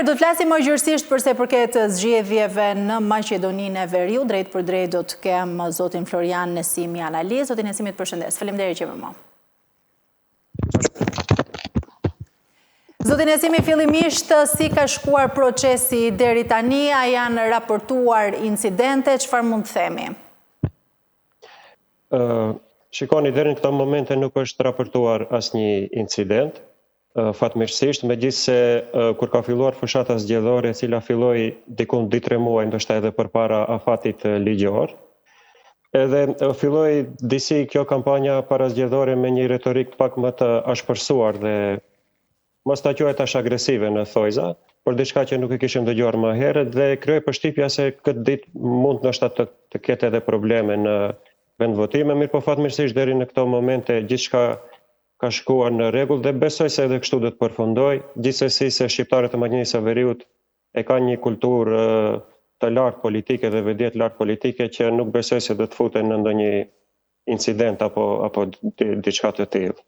Mirë, do të flasim më gjërësisht përse përket zgjedhjeve në Maqedoninë e Veriut, drejt për drejt do të kem zotin Florian Nesimi analizë. Zotin Nesimi, të përshëndes. Faleminderit që më më. Zotin Nesimi, fillimisht si ka shkuar procesi deri tani, a janë raportuar incidente, çfarë mund të themi? Shikoni, deri në këto momente nuk është raportuar asnjë incident. Fatmirësisht, megjithse kur ka filluar fushata zgjedhore, e cila filloi diku 2-3 muaj, ndoshta edhe përpara afatit ligjor, edhe filloi disi kjo kampanja parazgjedhore me një retorik pak më të ashpërsuar dhe mos ta quaj tash agresive në thojza, por diçka që nuk e kishim dëgjuar më herët dhe krijoi përshtypja se këtë ditë mund ndoshta të ketë edhe probleme në vendvotime, mirë po fatmirësisht deri në këto momente gjithçka ka shkuar në rregull dhe besoj se edhe kështu do të përfundoj, gjithsesi se shqiptarët e Maqedonisë së Veriut e kanë një kulturë të lartë politike dhe vedije të lartë politike që nuk besoj se do të futen në ndonjë incident apo diçka të tillë.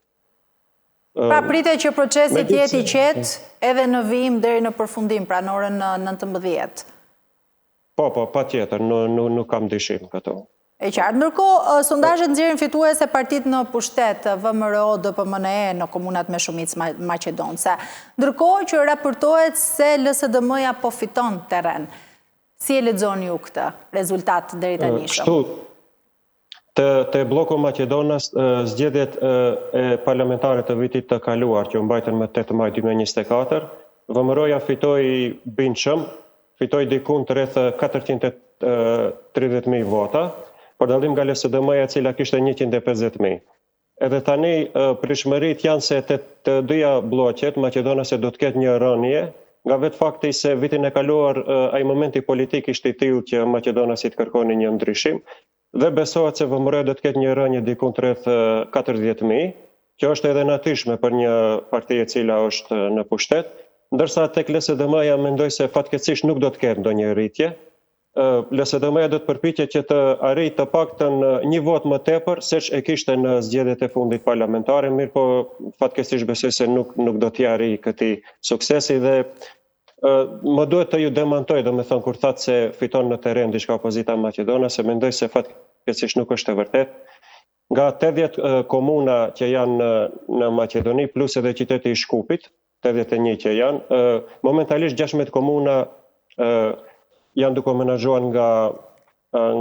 Pra pritet që procesi të jetë i qetë edhe në vijim deri në përfundim, pra në orën 19. Po, patjetër, nuk kam dyshim këto. E qartë. Ndërkohë, sondazhet nxjerrin fituese partitë në pushtet, VMRO, DPMNE në komunat me shumicë maqedonëse. Ndërkohë që raportohet se LSDM-ja po fiton terren. Si e lexoni ju këtë rezultat deri tani? Kështu, te bloku Maqedonas, zgjedhjet e parlamentare të vitit të kaluar, që u mbajtën më 8 maj 2024, VMRO-ja fitoi bindshëm, fitoi diku rreth 430.000 vota, për dallim nga LSDM-ja e cila kishte 150.000. Edhe tani pritshmëritë janë se të dyja bloqet maqedonase do të ketë një rënje, nga vetë fakti se vitin e kaluar ai momenti politik ishte i tillë që maqedonasit kërkonin një ndryshim dhe besohet se VMRO do të ketë një rënje diku rreth 40.000, që është edhe natyrshme për një parti e cila është në pushtet, ndërsa tek LSDM-ja mendoj se fatkeqësisht nuk do të ketë ndonjë rritje. LSDM-ja do të përpiqet që të arrijë të paktën një vot më tepër se ç'e kishte në zgjedhjet e fundit parlamentare, mirë po fatkeqësisht besoj se nuk do t'i arrijë këtij suksesi dhe më duhet të ju demantoj, domethënë kur thatë se fiton në terren diçka opozita maqedonase, mendoj se fatkeqësisht nuk është e vërtetë. Nga 80 komuna që janë në Maqedoni plus edhe qyteti i Shkupit, 81 që janë, momentalisht 16 komuna janë duke menaxhuar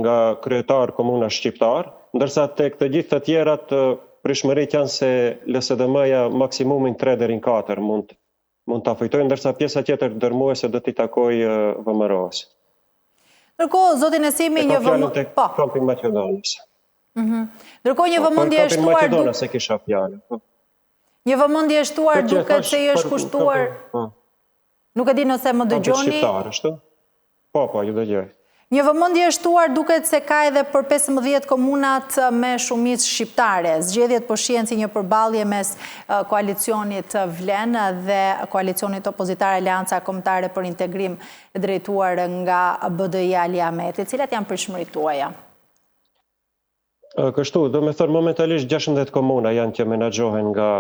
nga kryetar komuna shqiptar, ndërsa tek të gjithë të tjerat pritshmëritë janë se LSDM-ja maksimumin 3 deri në 4 mund ta fitojë, ndërsa pjesa tjetër dërmuese do t'i takojë VMRO-s. Ndërkohë, zotin Nesimi, një vëmendje Kampin Maqedonisë. Ndërkohë një vëmendje e shtuar Maqedonisë e kisha fjalën. Një vëmendje e shtuar duket se i është kushtuar. Nuk e di nëse më dëgjoni. Shqiptar është? Po, ju dëgjoj. Një vëmendje e shtuar duket se ka edhe për 15 komunat me shumicë shqiptare. Zgjedhjet po shihen si një përballje mes koalicionit Vlen dhe koalicionit opozitar Aleanca Kombëtare për Integrim drejtuar nga BDI-ja Ali Ahmeti, cilat janë pritshmëritë tuaja? Kështu, do me thënë momentalisht 16 komuna janë që menaxhohen nga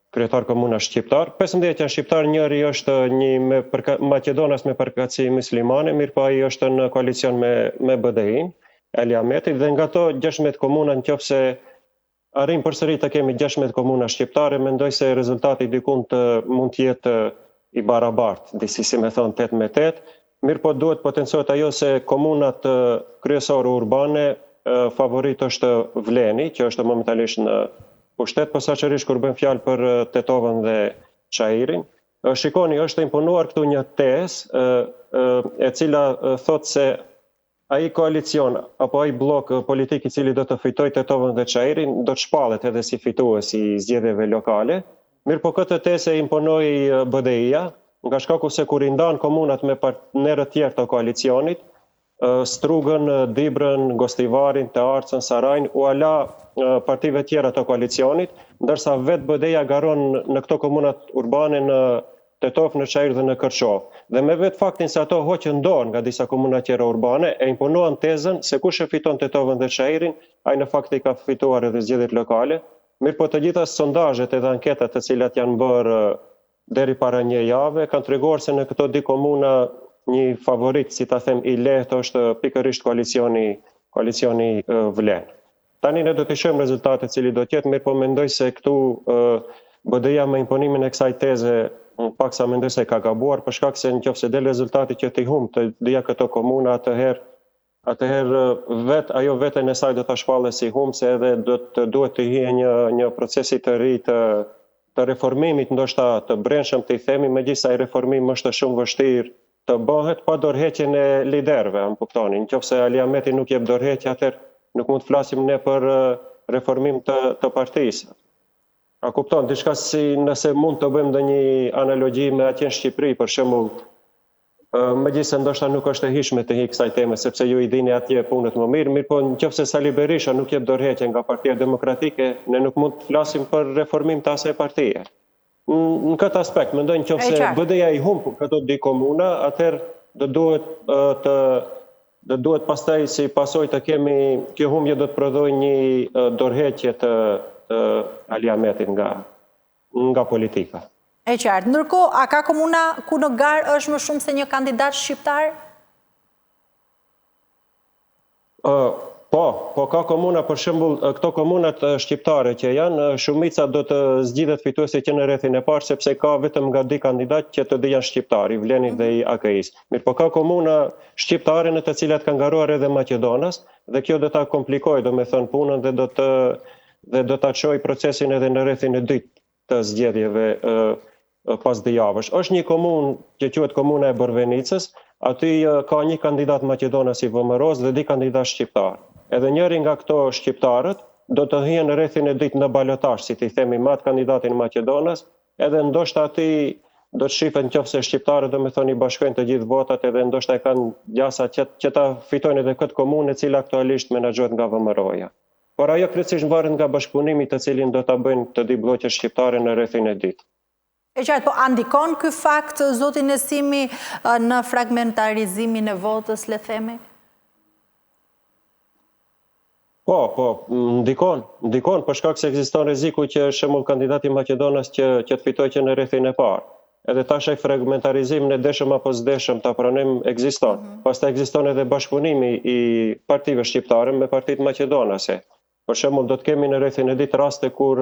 kryetar komuna shqiptar. 15 janë shqiptar, njëri është një Maqedonas me përkatësi muslimane, mirë po ai është në koalicion me BDI-n, Ali Ahmeti, dhe nga to 16 komuna nëse arrim përsëri të kemi 16 komuna shqiptare, mendoj se rezultati diku mund të jetë i barabartë, disi si me thon 8-8, mirë po duhet potencohet ajo se komunat kryesore urbane favorit është Vleni, që është momentalisht në pushtet, posaçërisht kur bën fjalë për Tetovën dhe Çajirin. Shikoni, është imponuar këtu një tezë e cila thotë se ai koalicion apo ai blok politik i cili do të fitojë Tetovën dhe Çajirin do të shpallet edhe si fitues i zgjedhjeve lokale. Mirë po këtë tezë e imponoi BDI-ja, nga shkaku se kur i ndan komunat me partnerët tjerë të koalicionit, Strugën, Dibrën, Gostivarin, Të Arcën, Sarajin, u ala partive tjera të koalicionit, ndërsa vetë BDI-ja garon në këto komunat urbane në Tetov, në Çajir dhe në Kërçov. Dhe me vetë faktin se ato hoqën dorë nga disa komuna tjera urbane, e imponuan tezën se kush e fiton Tetovën dhe Çajirin, ai në fakt i ka fituar edhe zgjedhjet lokale. Mirë po të gjitha sondazhet edhe anketat të cilat janë bërë deri para një jave, kanë treguar se në këto dy komuna një favorit, si ta them, i lehtë është pikërisht koalicioni Vlen. Tani ne do të shohim rezultatet cili do të jetë, mirë po mendoj se këtu BDI-ja me imponimin e kësaj teze paksa mendoj se ka gabuar, për shkak se nëse del rezultati që të humbë të dyja këto komuna, atëherë ajo veten e saj do ta shpallë si humbse edhe duhet të hije një procesi të ri të reformimit, ndoshta të brendshëm të i themi, megjithëse ai reformim është shumë vështirë të bëhet pa dorëheqjen e liderëve, më kuptoni. Nëse Ali Ahmeti nuk jep dorëheqje, atëherë nuk mund të flasim ne për reformim të partisë. A kupton, diçka si nëse mund të bëjmë ndonjë analogji me atje në Shqipëri, për shembull, megjithëse ndoshta nuk është e hishme të hiq kësaj teme, sepse ju i dini atje punët më mirë, po nëse Sali Berisha nuk jep dorëheqje nga Partia Demokratike, ne nuk mund të flasim për reformim të asaj partie. Në këtë aspekt, mendoj nëse BDI-ja i humb këto dy komuna, atëherë do duhet pastaj si pasojë të kemi kjo humbje do të prodhojë një dorëheqje të Ali Ahmetit nga politika. E qartë. Ndërkohë, a ka komuna ku në garë është më shumë se një kandidat shqiptar? Po ka komuna, për shembull, këto komunat shqiptare që janë, shumica do të zgjidhet fituesi që në rrethin e parë, sepse ka vetëm nga dy kandidat që të dy janë shqiptar, i Vlenit dhe i AKI-s. Mirë, po ka komuna shqiptare në të cilat kanë ngaruar edhe Maqedonas, dhe kjo do ta komplikojë, domethënë, punën dhe do ta çojë procesin edhe në rrethin e dytë të zgjedhjeve pas dy javësh. Është një komunë që quhet Komuna e Bërvenicës, aty ka një kandidat Maqedonas i VMRO-s dhe dy kandidat shqiptar. Edhe njëri nga këto shqiptarët do të hyjë në rrethin e dytë në balotazh, si t'i themi, me atë kandidatin Maqedonas, edhe ndoshta aty do të shihet nëse shqiptarët domethënë i bashkojnë të gjithë votat edhe ndoshta e kanë gjasa që ta fitojnë edhe këtë komunë e cila aktualisht menaxhohet nga VMRO-ja. Por ajo krejtësisht varet nga bashkëpunimi të cilin do ta bëjnë të dy blloqet shqiptare në rrethin e dytë. E qartë, po ndikon ky fakt, zoti Nesimi, në fragmentarizimin e votës, le themi? Po, ndikon, për shkak se ekziston rreziku që shembull kandidati Maqedonas që të fitojë që në rrethin e parë. Edhe tash ai fragmentarizim në deshëm apo s'deshëm ta pranojmë ekziston. Pastaj ekziston edhe bashkëpunimi i partive shqiptare me partitë maqedonase. Për shembull, do të kemi në rrethin e dytë raste kur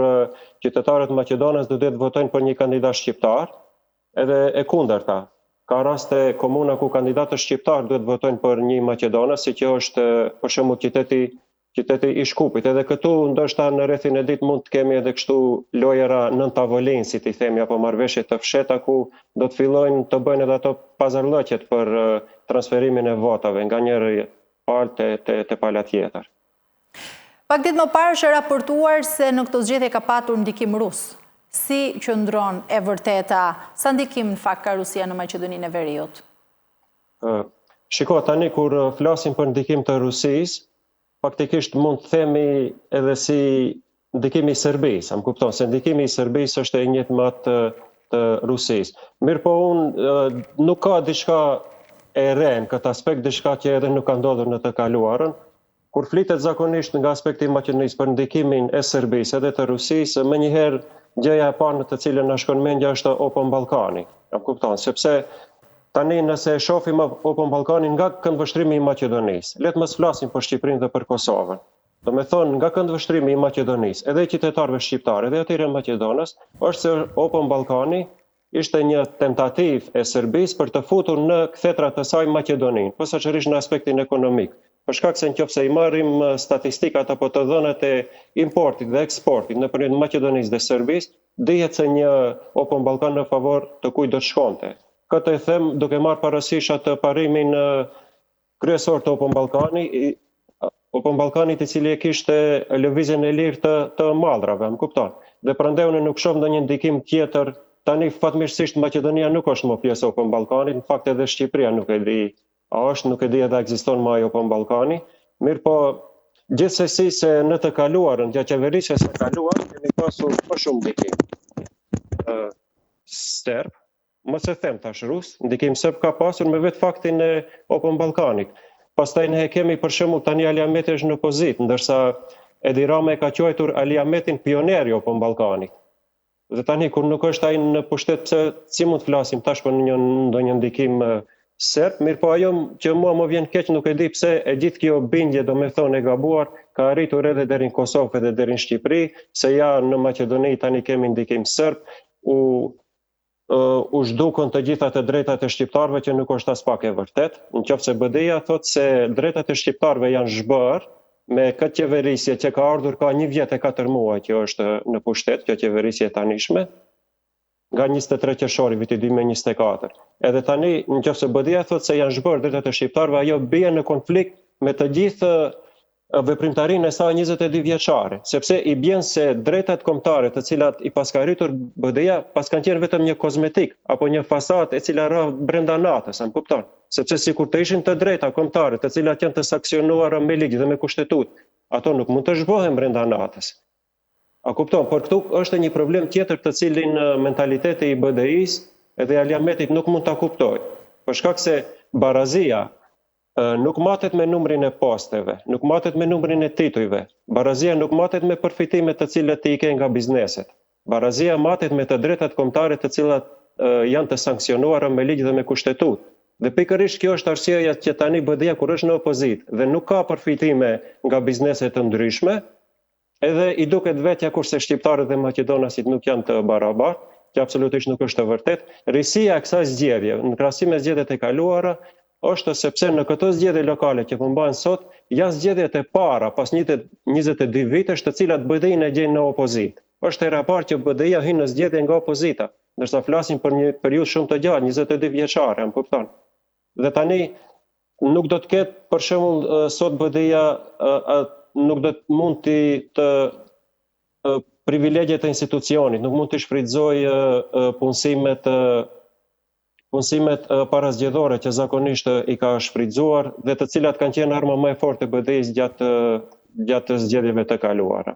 qytetarët Maqedonas do të votojnë për një kandidat shqiptar, edhe e kundërta. Ka raste komuna ku kandidatët shqiptar duhet votojnë për një Maqedonas, si që është për shembull qyteti i Shkupit. Edhe këtu ndoshta në rrethin e dytë mund të kemi edhe kështu lojëra nën tavolinë, si ti themi, apo marrëveshje të fshehta ku do të fillojnë të bëjnë edhe ato pazarllëqet për transferimin e votave nga njëri palë te pala tjetër. Pak ditë më parë është raportuar se në këto zgjedhje ka patur ndikim rus. Si qëndron e vërteta, sa ndikim në fakt ka Rusia në Maqedoninë e Veriut? Shiko, tani kur flasim për ndikim të Rusisë, faktikisht mund të themi edhe si ndikimi i Serbisë, më kupton se ndikimi i Serbisë është e njëjtë me atë të Rusisë. Mirë po unë nuk ka diçka e re në këtë aspekt, diçka që edhe nuk ka ndodhur në të kaluarën. Kur flitet zakonisht nga aspekti i Maqedonisë për ndikimin e Serbisë edhe të Rusisë, menjëherë gjëja e parë në të cilën na shkon mendja është Open Ballkani. Më kupton, sepse tani nëse shohim Open Ballkanin nga këndvështrimi i Maqedonisë, le të mos flasim për Shqipërinë dhe për Kosovën. Domethënë nga këndvështrimi i Maqedonisë, edhe qytetarëve shqiptarë, edhe atyre Maqedonas, është se Open Ballkani ishte një tentativë e Serbisë për të futur në kthetrat e saj Maqedoninë, posaçërisht në aspektin ekonomik. Për shkak se nëse i marrim statistikat apo të dhënat e importit dhe eksportit nëpërmjet Maqedonisë dhe Serbisë, dihet se një Open Ballkan në favor të kujt do të shkonte. Këtë e them duke marrë parasysh atë parimin kryesor të Open Ballkanit, i cili e kishte lëvizjen e lirë të mallrave, më kupton. Dhe prandaj unë nuk shoh ndonjë ndikim tjetër. Tani fatmirësisht Maqedonia nuk është më pjesë e Open Ballkanit, në fakt edhe Shqipëria nuk e di. Nuk e di edhe ekziston më ai Open Ballkani. Mirë po, gjithsesi se në të kaluarën, gjatë qeverisjes së kaluar, kemi pasur më shumë ndikim serb, mos e them tash rus, ndikim serb ka pasur me vetë faktin e Open Ballkanit. Pastaj ne kemi për shembull tani Ali Ahmeti është në opozitë, ndërsa Edi Rama e ka quajtur Ali Ahmetin pioner i Open Ballkanit. Dhe tani, kur nuk është ai në pushtet, pse si mund të flasim tash për ndonjë ndikim serb, mirë po ajo që mua më vjen keq, nuk e di pse e gjithë kjo bindje, domethënë e gabuar, ka arritur edhe deri në Kosovë edhe deri në Shqipëri, se ja në Maqedoni tani kemi ndikim serb, u zhdukën të gjitha të drejtat e shqiptarëve që nuk është as pak e vërtet. Nëse BDI-ja thotë se drejtat e shqiptarëve janë zhbërë me këtë qeverisje që ka ardhur ka 1 vjet e 4 muaj që është në pushtet, kjo qeverisje tanishme, nga 23 qershori viti 2024. Edhe tani, nëse BDI-ja thotë se janë zhbërë drejtat e shqiptarëve, ajo bie në konflikt me të gjithë veprimtarinë e saj 22 vjeçare, sepse i bjen se drejtat kombëtare të cilat i paska arritur BDI-ja pas kanë qenë vetëm një kozmetik apo një fasadë e cila rrah brenda natës, më kupton? Sepse sikur të ishin të drejta kombëtare të cilat janë të sankcionuara me ligj dhe me kushtetutë, ato nuk mund të zhbohen brenda natës. A kupton? Por këtu është një problem tjetër të cilin mentaliteti i BDI-s edhe Aliametit nuk mund ta kuptojë. Për shkak se barazia nuk matet me numrin e posteve, nuk matet me numrin e titujve. Barazia nuk matet me përfitimet të cilat ti i ke nga bizneset. Barazia matet me të drejtat kombëtare të cilat janë të sankcionuara me ligj dhe me kushtetutë. Dhe pikërisht kjo është arsyeja që tani BDI-ja kur është në opozitë dhe nuk ka përfitime nga biznese të ndryshme, edhe i duket vetja kurse shqiptarët dhe maqedonasit nuk janë të barabartë, që absolutisht nuk është e vërtetë. Risia e kësaj zgjedhje, në krahasim me zgjedhjet e kaluara, është sepse në këto zgjedhje lokale që përmbahen sot, janë zgjedhjet e para pas 22 vitesh të cilat BDI-n e gjen në opozitë. Është hera e parë që BDI-ja hyn në zgjedhje nga opozita, ndërsa flasim për një periudhë shumë të gjatë, 22 vjeçare, më kupton. Dhe tani nuk do të ketë, për shembull, sot BDI-ja nuk do të mund të privilegjet e institucionit, nuk mund të shfrytëzojë punësimet parazgjedhore që zakonisht i ka shfrytëzuar dhe të cilat kanë qenë arma më e fortë e BDI-s gjatë zgjedhjeve të kaluara.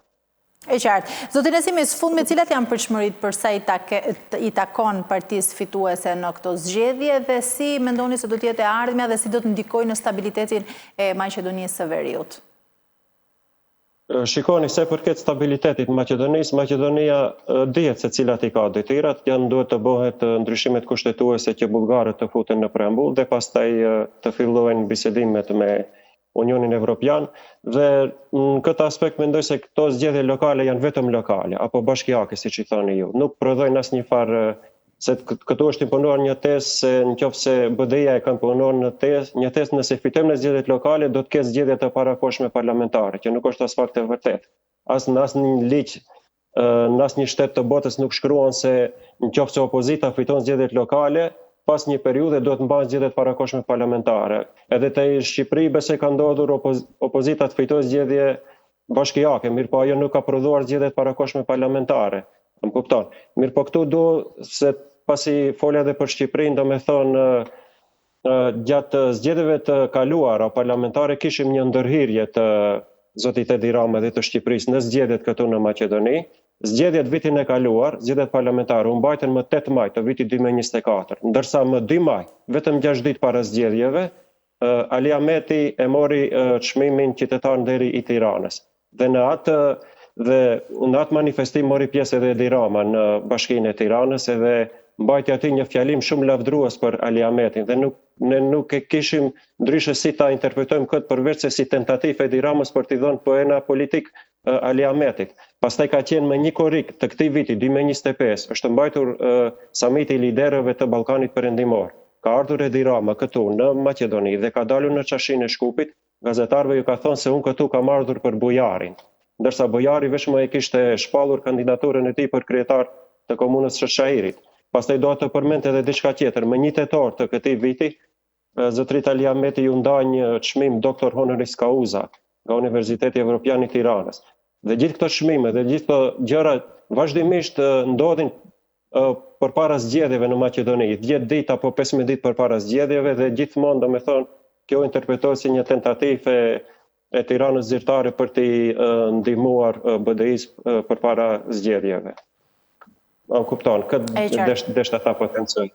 E qartë. Zotin Esimi, së fund me cilat janë përshmërit përsa i takon partisë fituese në këto zgjedhje dhe si mendoni se do të jetë e ardhmja dhe si do të ndikojë në stabilitetin e Maqedonisë së Veriut? Shikoni, se përket stabilitetit Maqedonisë, Maqedonia dihet se cilat i ka detyrat, janë duhet të bëhet ndryshimet kushtetuese që bullgarët të futen në preambull dhe pastaj të fillojnë bisedimet me Unionin Evropian dhe në këtë aspekt mendoj se këto zgjedhje lokale janë vetëm lokale apo bashkiake, siç i thoni ju. Nuk prodhojnë asnjë farë se këtu është imponuar një testë se nëse BDI-ja e ka imponuar një testë nëse fitojmë në zgjedhjet lokale do të ketë zgjedhje të parakohshme parlamentare, që nuk është as fakt e vërtetë. As në asnjë ligj, në asnjë shtet të botës nuk shkruan se nëse opozita fiton zgjedhjet lokale, pas një periudhe do të mbahen zgjedhjet parakohshme parlamentare. Edhe te Shqipëri besoj ka ndodhur opozita të fitojë zgjedhje bashkiake, mirë po ajo nuk ka prodhuar zgjedhjet parakohshme parlamentare. Më kupton. Mirë po këtu do se pasi folja edhe për Shqipërinë, domethënë gjatë zgjedhjeve të kaluara parlamentare kishim një ndërhyrje të zotit Edi Rama dhe të Shqipërisë në zgjedhjet këtu në Maqedoni. Zgjedhjet vitin e kaluar, zgjedhjet parlamentare u mbajtën më 8 maj të vitit 2024, ndërsa më 2 maj, vetëm 6 ditë para zgjedhjeve, Aliameti e mori çmimin qytetar nderi i Tiranës. Dhe në atë manifestim mori pjesë edhe Edi Rama në Bashkinë e Tiranës edhe mbajti aty një fjalim shumë lavdrues për Aliametin dhe ne nuk e kishim ndryshe si ta interpretojmë këtë përveç se si tentativë Edi Ramës për t'i dhënë poena politik Aliametit. Pastaj ka qenë më një korrik të këtij viti 2025, është mbajtur samiti i liderëve të Ballkanit Perëndimor. Ka ardhur Edi Rama këtu në Maqedoni dhe ka dalur në çashinë e Shkupit, gazetarëve ju ka thënë se unë këtu kam ardhur për bujarin, ndërsa bujari vetëm e kishte shpallur kandidaturën e tij për kryetar të komunës së Shairit. Pastaj do të përmend edhe diçka tjetër. Më 1 tetor të këtij viti, zotërit Aliameti ju nda një çmim doktor honoris causa nga Universiteti Evropian i Tiranës. Dhe gjithë këto çmime dhe gjithë këto gjëra vazhdimisht ndodhin përpara zgjedhjeve në Maqedoni, 10 ditë apo 15 ditë përpara zgjedhjeve dhe gjithmonë domethënë kjo interpretohet si një tentativë e Tiranës zyrtare për t'i ndihmuar BDI-s përpara zgjedhjeve. Kupton, këtë deshta ta potencoj.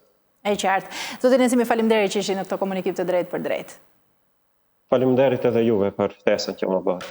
E qartë. Zotin Esimi, faleminderit që ishin në këto komunikim të drejtë për drejtë. Faleminderit edhe juve për ftesën që më bëhet.